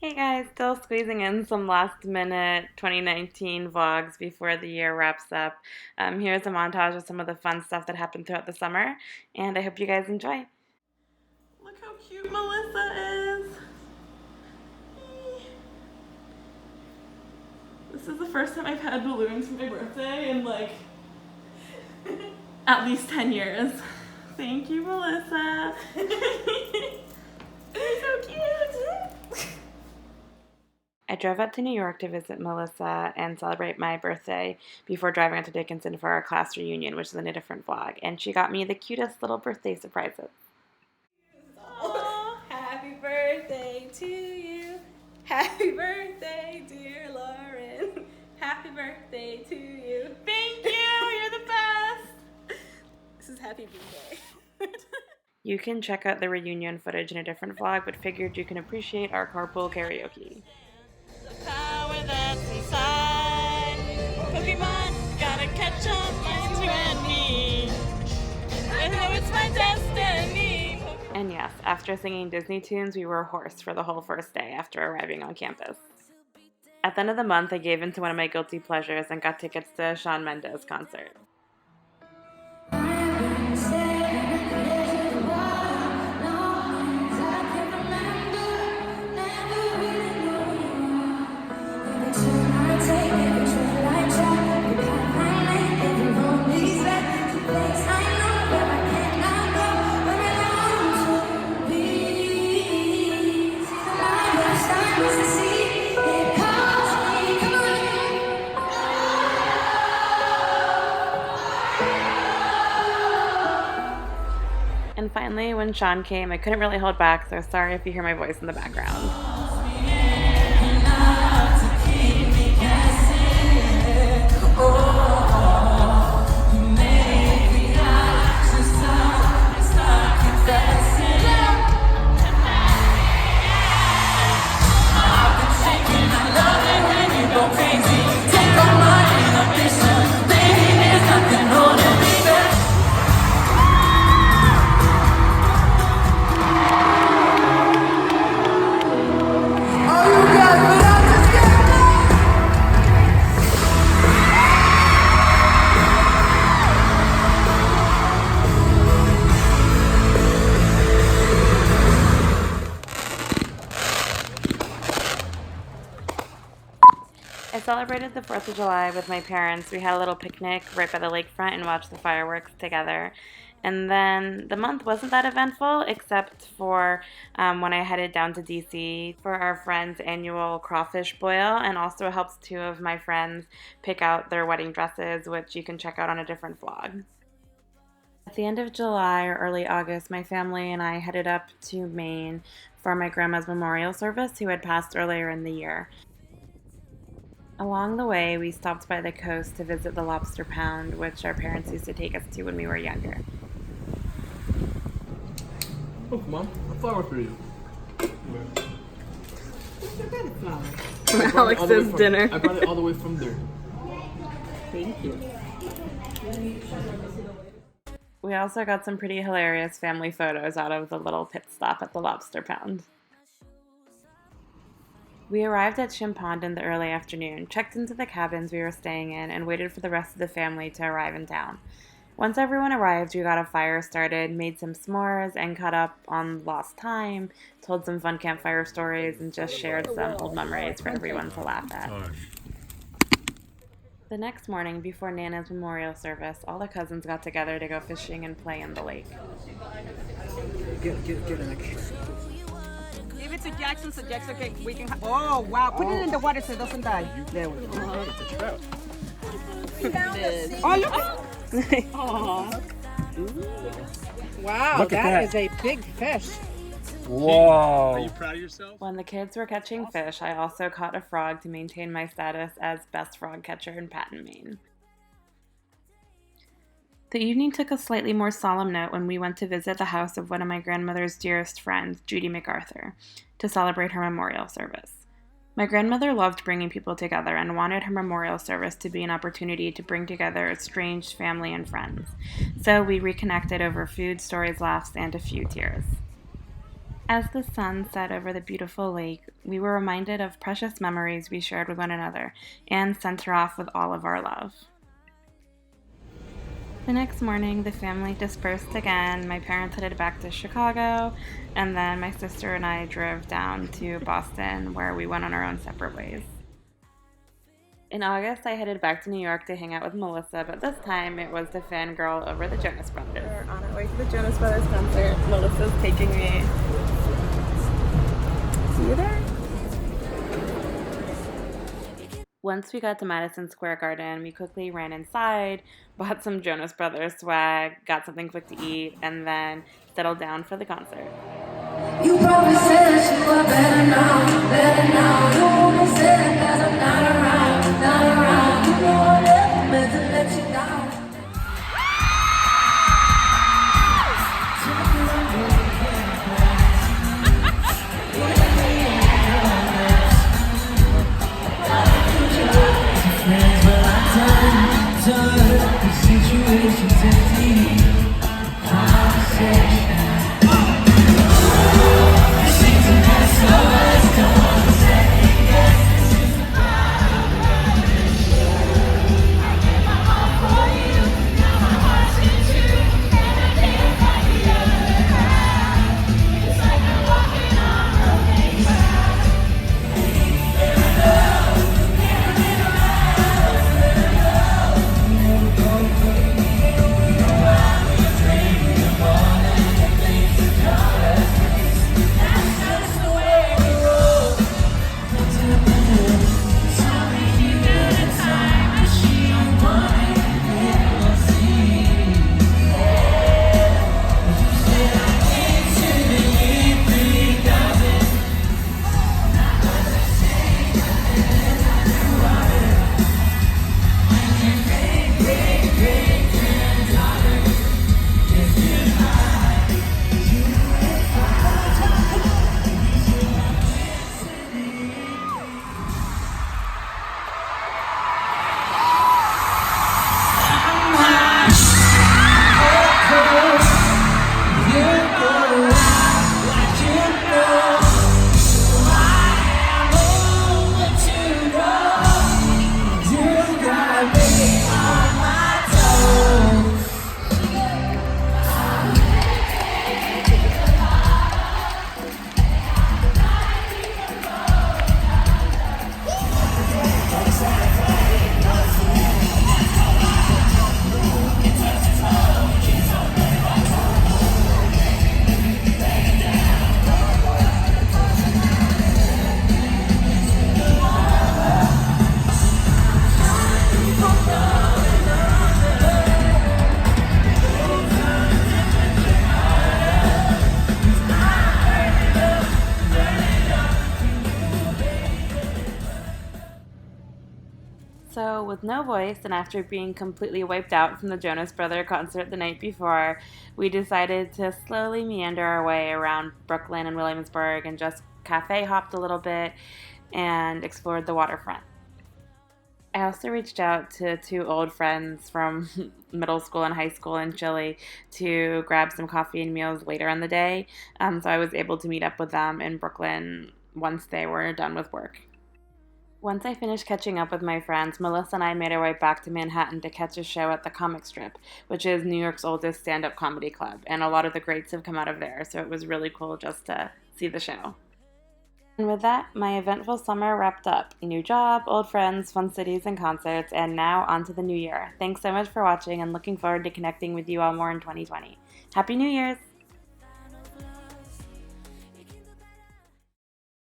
Hey guys, still squeezing in some last minute 2019 vlogs before the year wraps up. Here's a montage of some of the fun stuff that happened throughout the summer, and I hope you guys enjoy. Look how cute Melissa is. This is the first time I've had balloons for my birthday in like at least 10 years. Thank you, Melissa. You're so cute. I drove out to New York to visit Melissa and celebrate my birthday before driving out to Dickinson for our class reunion, which is in a different vlog, and she got me the cutest little birthday surprises. Oh, happy birthday to you. Happy birthday, dear Lauren. Happy birthday to you. Thank you. You're the best. This is happy birthday. You can check out the reunion footage in a different vlog, but figured you can appreciate our carpool karaoke. The power that's inside Pokemon, gotta catch up my you and me. I know it's my destiny. And yes, after singing Disney tunes, we were hoarse for the whole first day after arriving on campus. At the end of the month, I gave in to one of my guilty pleasures and got tickets to a Shawn Mendes concert. And finally, when Shawn came, I couldn't really hold back, so sorry if you hear my voice in the background. I celebrated the 4th of July with my parents. We had a little picnic right by the lakefront and watched the fireworks together. And then the month wasn't that eventful, except for when I headed down to DC for our friend's annual crawfish boil, and also helped two of my friends pick out their wedding dresses, which you can check out on a different vlog. At the end of July or early August, my family and I headed up to Maine for my grandma's memorial service, who had passed earlier in the year. Along the way, we stopped by the coast to visit the lobster pound, which our parents used to take us to when we were younger. Look, Mom, a flower for you. From Alex's dinner. I brought it all the way from there. Thank you. We also got some pretty hilarious family photos out of the little pit stop at the lobster pound. We arrived at Shim Pond in the early afternoon, checked into the cabins we were staying in, and waited for the rest of the family to arrive in town. Once everyone arrived, we got a fire started, made some s'mores, and caught up on lost time, told some fun campfire stories, and just shared some old memories for everyone to laugh at. The next morning, before Nana's memorial service, all the cousins got together to go fishing and play in the lake. Get it. Give it to Jackson so Jackson we can. Oh wow! Put it in the water so it doesn't die. There we go. Oh look! Oh. Wow, that is a big fish. Whoa. Are you proud of yourself? When the kids were catching fish, I also caught a frog to maintain my status as best frog catcher in Patton, Maine. The evening took a slightly more solemn note when we went to visit the house of one of my grandmother's dearest friends, Judy MacArthur, to celebrate her memorial service. My grandmother loved bringing people together and wanted her memorial service to be an opportunity to bring together estranged family and friends. So we reconnected over food, stories, laughs, and a few tears. As the sun set over the beautiful lake, we were reminded of precious memories we shared with one another and sent her off with all of our love. The next morning, the family dispersed again. My parents headed back to Chicago, and then my sister and I drove down to Boston, where we went on our own separate ways. In August, I headed back to New York to hang out with Melissa, but this time it was to fangirl over the Jonas Brothers. We're on our way to the Jonas Brothers concert. Melissa's taking me. See you there? Once we got to Madison Square Garden, we quickly ran inside, bought some Jonas Brothers swag, got something quick to eat, and then settled down for the concert. You probably said that you were better now. You only said that I'm not around. You know I never meant to let you down. So, with no voice and after being completely wiped out from the Jonas Brother concert the night before, we decided to slowly meander our way around Brooklyn and Williamsburg and just cafe hopped a little bit and explored the waterfront. I also reached out to two old friends from middle school and high school in Chile to grab some coffee and meals later in the day, so I was able to meet up with them in Brooklyn once they were done with work. Once I finished catching up with my friends, Melissa and I made our way back to Manhattan to catch a show at the Comic Strip, which is New York's oldest stand-up comedy club, and a lot of the greats have come out of there, so it was really cool just to see the show. And with that, my eventful summer wrapped up. New job, old friends, fun cities and concerts, and now on to the new year. Thanks so much for watching and looking forward to connecting with you all more in 2020. Happy New Year's!